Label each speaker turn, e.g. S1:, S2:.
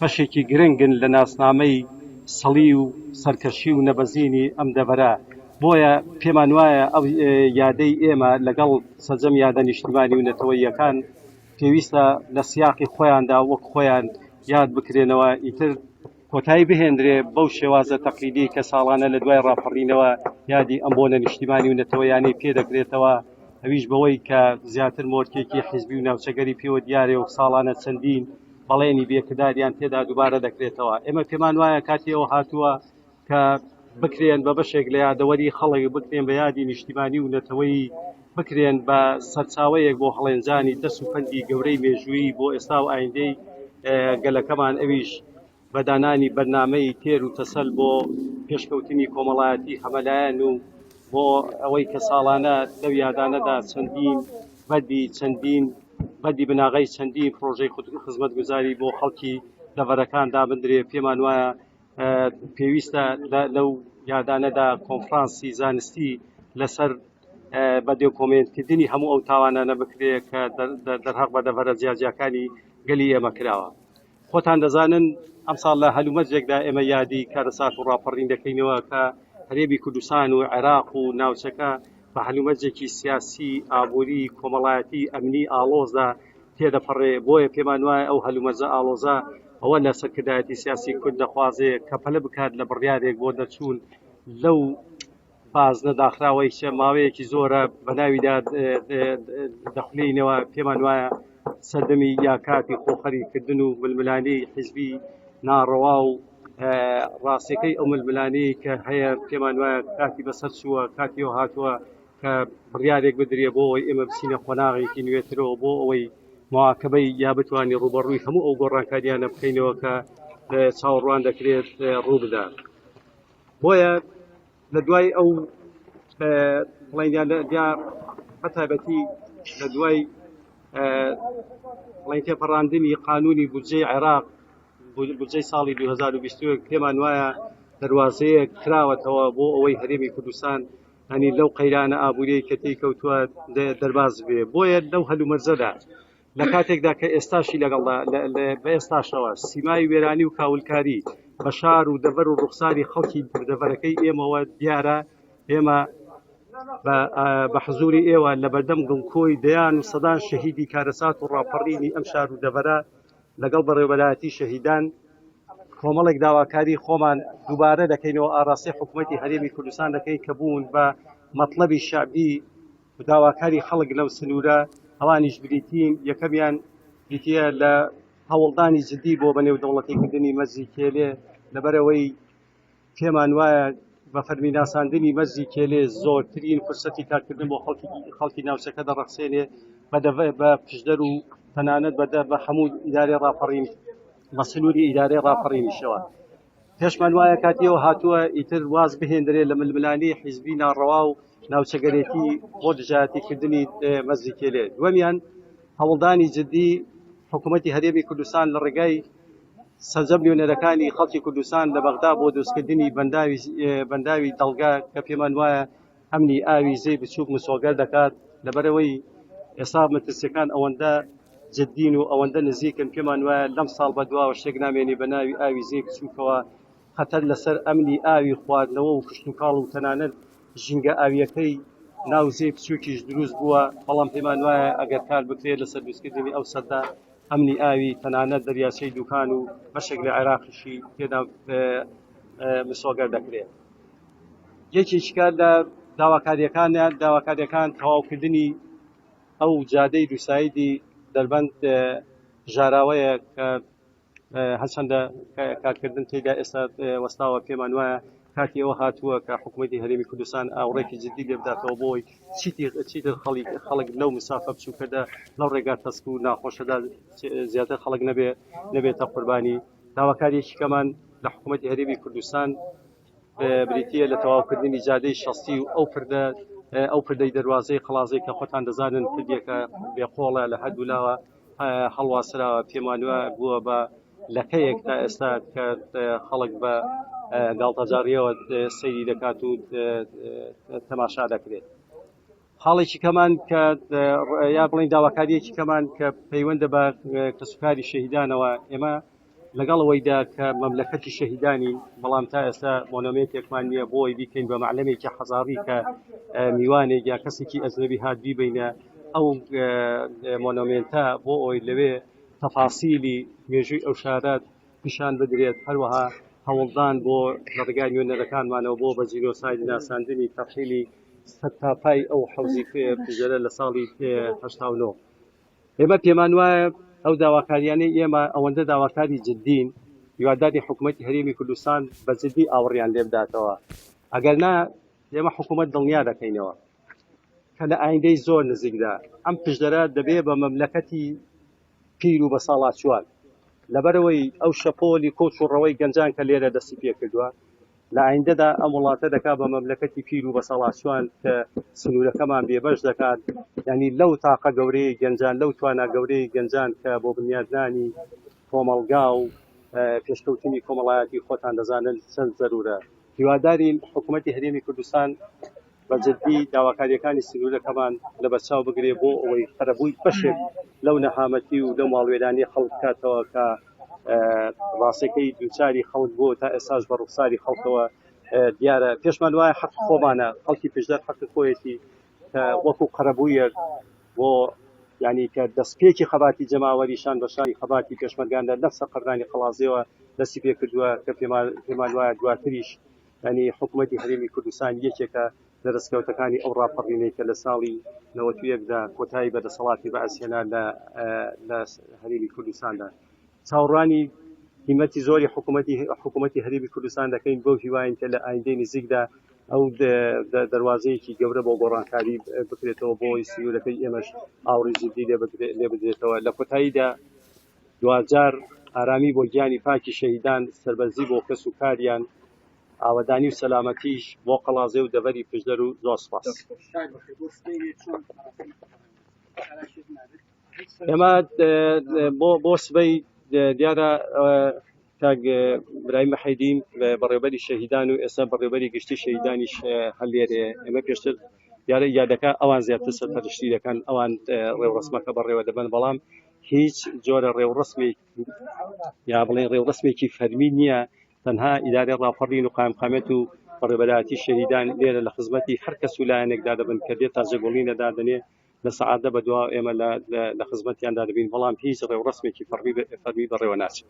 S1: بەشێکی گرنگن لە ناسنامەی سەڵی و سەرکەشی و نەبەزینی ئەم دەڤەرە. بۆیە پێمان وایە ئەو یادەی ئێمە لەگەڵ سەرجەم یادە نیشتیمانی و نەتەوەییەکان پێویستە لە سیاقی خۆیاندا وەک خۆیان یاد بکرێنەوە، ئیتر کۆتایی بهێنرێ بەو شێوازە تەقلیدی کە ساڵانە لە دوای ڕاپەڕینەوە یادی ئەم بۆنە نیشتیمانی و نەتەوەیانەی پێدەکرێتەوە، ئەویش بەوەی کە زیاتر مۆرکێکی حیزبی و ناوچەگەری پێوە دیارێ و ساڵانە چەندین بەڵێنی بێکرداریان تێدا دووبارە دەکرێتەوە. ئێمە پێمان وایە کاتێەوە هاتووە کە بکرێن بە بەشێک لە یادەوەری خەڵک، بکرێن بە یادی نیشتیمانی و نەتەوەیی، بکرێن بە سەرچاوەیەک بۆ هەڵێنجانی دەست و پەندی گەورەی مێژووی بۆ ئێستا و ئایندەی گەلەکەمان، ئەویش بەدانانی بەرنامەی تێر و تەسەل بۆ پێشکەوتنی کۆمەڵایەتی هەمەلایەن و بۆ ئەوەی کە ساڵانە لەو یادانەدا چەندین بەدی بناغی چەندین پرۆژەی خزمەتگوزاری بۆ خەڵکی دەڤەرەکان دابدرێ. پێمان وایە پێویستە لەو یادانەدا کۆنفرانسی زانستی لەسەر بە دۆکۆمێنتکردنی هەموو ئەو تاوانانە بکرێ کە دەرهەق بە دەڤەرە جیاجیەکانی گەلی ئێمە کراوە. خۆتان دەزانن ئەم ساڵ لە هەلومەرجێکدا ئێمە یادی کارەسات و ڕاپەڕین دەکەینەوە کە هەرێمی کوردستان و عێراق و ناوچەکە بە هەلومەرجێکی سیاسی، ئابووری، کۆمەڵایەتی، ئەمنی ئاڵۆزدا تێدەپەڕێ. بۆیە پێمان وایە ئەو هەلومەرجە ئاڵۆزە ئەوە لە سەرکردایەتی سیاسی کورد دەخوازێ کە پەلە بکات لە بڕیارێک بۆ دەرچوون لەو بازنە داخراوەی چە ماوەیەکی زۆرە بە ناویدا دەخولینەوە. پێمان وایە سەردەمی یا کاتی خۆخەریکردن و ململانەی حیزبی ناڕەوا و ڕاستیەکەی ئەو ململانەی کە هەیە پێمان وایە کاتی بەسەر چووە، کاتیەوە هاتووە کە بڕیارێک بدرێ بۆ ئەوەی ئێمە بچینە خۆناغێکی نوێترەوە بۆ ئەوەی مواکەبەی یا بتوانانی ڕوبەڕووی هەموو ئەو گۆڕانکاریانە بکەینەوە کە چاوەڕوان دەکرێت ڕوو بدات. بۆیە لە دوای ئەو بەتایبەتی لە دوای تێپەڕاندنی قانونی بودجەی عێراق، بودجەی ساڵی 2021 پێمان وایە دەواازەیە کراوەتەوە بۆ ئەوەی هەرێمی کوردستان هەنی لەو قەیرانە ئابووری کە تێی کەوتووە دەرباز بێ. بۆیە لەو هەلومەرجەدا لە کاتێکدا کە ئێستاشی لەگەڵدا بە ئێستاشەوە سیمای وێرانی و کاولکاری بە شار و دەڤەر و ڕوخساری خەڵکی دەڤەرەکەی ئێمەوە دیارە، ئێمە بە حزوری ئێوە لە بەردەم گڵکۆی دەیان و سەدان شەهیدی کارەسات و ڕاپەڕینی ئەم شار و دەڤەرە لەگەڵ بەڕێوەبەرایەتی شەهیدان کۆمەڵێک داواکاری خۆمان دووبارە دەکەینەوە. ئاڕاستی حکوومەتی هەرێمی کوردستان دەکەی کە بوون بە مەطلەبی شعبی و داواکاری خەڵک لەو سنوورە ئەوانیش بریتین. یەکەمیان بریتە لە هەوڵدانی جدی بۆ بەنێو دەوڵەتیکردنی مەرجی کێلێ، لەبەرەوەی پێمان وایە بە فەرمیناساندنی مەرجی کێلێ زۆرترین فرسەتی کارکردن بۆ خەڵکی ناوچەکە دەڕەخسێنێ بە پشدەر و تەنانەت بە هەموو ئیدارەی ڕاپەڕین بە سنووری ئیدارەی ڕاپەڕینیشەوە. پێشمان وایە کاتیەوە هاتووە ئیتر واز بهێندرێت لە ململانی حیزبی ناڕەوا و ناوچەگەرێتی بۆ دژایەتیکردنی مەرجی کێلێ. دووەمیان هەوڵدانی جدی حکوومەتی هەرێمی کوردستان لە ڕێگای سەرجەم لیۆنەرەکانی خەڵکی کوردستان لە بەغدا بۆ دروستکردنی بەنداوی دەڵگا کە پێمان وایە ئەمنی ئاوی زەی بچووک مسۆگەر دەکات. لەبەرەوەی ئێستا مەترسیەکان ئەوەندە جددین و ئەوەندە نزیکن، پێمان وایە لەم ساڵ بەدواوە شتێک نامێنی بە ناوی ئاوی زەی بچووکەوە خەتەر لەسەر ئەمنی ئاوی خواردنەوە و کشت و کاڵ و تەنانەت ژینگە ئاویەکەی ناو زەی بچووکیش دروست بووە. بەڵام پێمان وایە ئەگەر کار بکرێت لەسەر دروستکردنی ئەو سەددا ئەمنی ئاوی تەنانەت دەریاچەی دوکان و بەشێک لە عێراقیشی تێدا مسۆگەر دەکرێت. یەکێکی کار لە داواکاریەکان تەواوکردنی ئەو جادەی دووسایدی دەربەند ژاراوەیە کە هەرچەندە کارکردن تێدا ئێستا وەستاوە. پێمان وایە کاتی ئەوە هاتووە کە حکوومەتی هەرێمی کوردستان ئاوڕێکی جددی لێ بداتەوە بۆی چیتر خەڵک لەو مسافە بچووکەدا لەو ڕێگا تەسک و ناخۆشەدا زیاتر خەڵک نەبێتە قوربانی. داواکاریەکی کەمان لە حکوومەتی هەرێمی کوردستان بریتیە لە تەواوکردنی جادەی شەستی و ئەو پردەی دەواازەی قەڵازەی کە خۆتان دەزانن پردێکە بێقۆڵە لە هەردوو لاوە هەڵواسراوە. پێمان وایە بووە بە لەکەیەک تا ئێستا کە خەڵک بە گاڵتەجاریەوە سەیری دەکات و تەماشا دەکرێت. حاڵێکی کەمان کە یا بڵین داواکاریەکی کەمان کە پەیوەندە بە کەسوکاری شەهیدانەوە، ئێمە لەگەڵ ئەوەیدا کە مەملەکەتی شەهیدانی بەڵام تا ئێستا مۆنۆمنتێکمان نییە بۆی بیکەین بە معلەمێکی حەزاری کە میوانێک یا کەسێکی ئەجنەبی هات بیبینە ئەو مۆنۆمنتە بۆ ئەوی لەوێ تەفاسیلی مێژووی ئەو شارات پیشان بدرێت هەروەها هەوڵدان بۆ ڕێگای نوێنەرەکانمانەوە بۆ بە جینۆساید ناساندنی تەفحیلی سەرتاپای ئەو حەوزی پژەرە لە ساڵی 1970 ئێمە پێمان وایە ئەو داواکاریانەی ئێمە ئەوەندە داواکاری جددین هیواداری حکوومەتی هەرێمی کوردستان بە جددی ئاوەڕیان لێ بداتەوە ئەگەر نا ئێمە حکوومەت دڵنیا دەکەینەوە کە لە ئایندەی زۆر نزیکدا ئەم پژدەرە دەبێ بە مەملەکەتی پیر و بە ساڵات چوار لەبەرەوەی ئەو شەپۆلی کۆچ و ڕەوەی گەنجان کە لێرە دەستی پێ کردووە لە ئایندەدا ئەم وڵاتە دەکات بە مەملەکەتی پیر و بە ساڵات چوان کە سنوورەکەمان بێبەش دەکات ینی لەو تاقە گەورەی گەنجان لەو توانە گەورەی گەنجان کە بۆ بنیادنانی کۆمەڵگا و پێشکەوتنی کۆمەڵایەتی خۆتان دەزانن چەند زەرورە هیوادارین حکوومەتی هەرێمی کوردستان بە جددی داواکاریەکانی سنوورەکەمان لە بەرچاو بگرێ بۆ ئەوەی خەرەبووی بەشێک لەو نەهامەتی و لەو ماڵوێرانی خەڵک کاتەوە کە ڕاستەکەی دووچاری خەڵک بۆ تا ئێستاش بە ڕوخساری خەڵکەوە دیارە پێشمان وایە حەق خۆمانە خەڵکی پێشدەر حەق خۆیەتی کە وەکو قەرەبوویەک بۆ ینی کە دەستپێکی خەباتی جەماوەریشان بەشانی خەباتی پێشمەرگاندا نەفسە قەرنانی قەڵازێەوە دەستی پێ کردووە کە پێمان وایە دواتریش ینی حکوومەتی هەرێمی کوردستان یەکێکە لە دەستکەوتەکانی ئەو راپەڕینەی کە لە ساڵی 91دا کۆتایی بەدەسەڵاتی بەعسیێنا لە هەرێمی کوردستاندا چاوەڕوانی هیمەتی زۆری حکوومەتی هەرێمی کوردستان دەکەین بۆ هیواین کە لە ئایندەی نزیکدا ئەو دەواازەیەکی گەورە بۆ گۆڕانکاری بکرێتەوە بۆی سنوورەکەی ئێمەش ئاوڕی جددی لێ بدرێتەوە لە کۆتاییدا دوجار ئارامی بۆ گیانی پاکی شەهیدان سەربەرزی بۆ کەس و کاریان ئاوەدانی و سەلامەتیش بۆ قەڵازێ و دەڤەری پژدەر و زۆر سوپاس ئێمە بۆ سبەی دیارە کاک برایم حەیدیم بەڕێوەبەری شەهیدان و ئێستا بەڕێوەبەری گشتی شەهیدانیش هەلێرێ ئێمە پێشتر دیارە یادەکە ئەوان زیاتر سەرپەرشتی دەکەن ئەوان ڕێوڕسمەکە بەڕێوە دەبن بەڵام هیچ جۆرە ڕێوڕسمێک یا بڵێن ڕێوڕسمێکی فەرمی نییە تەنها ئیدارەی ڕاپەڕین و قایمقامەت و بەڕێوەبەراتی شەهیدان لێرە لە خزمەتی هەر کەس و لایەنێکدا دەبن کە دێت تا جێگۆڵینە دادنێ لە سەعاتە بەدوا ئێمە لە خزمەتیاندا دەبین بەڵام هیچ ڕێوڕسمێکی فەرمی بەڕێوە ناچێت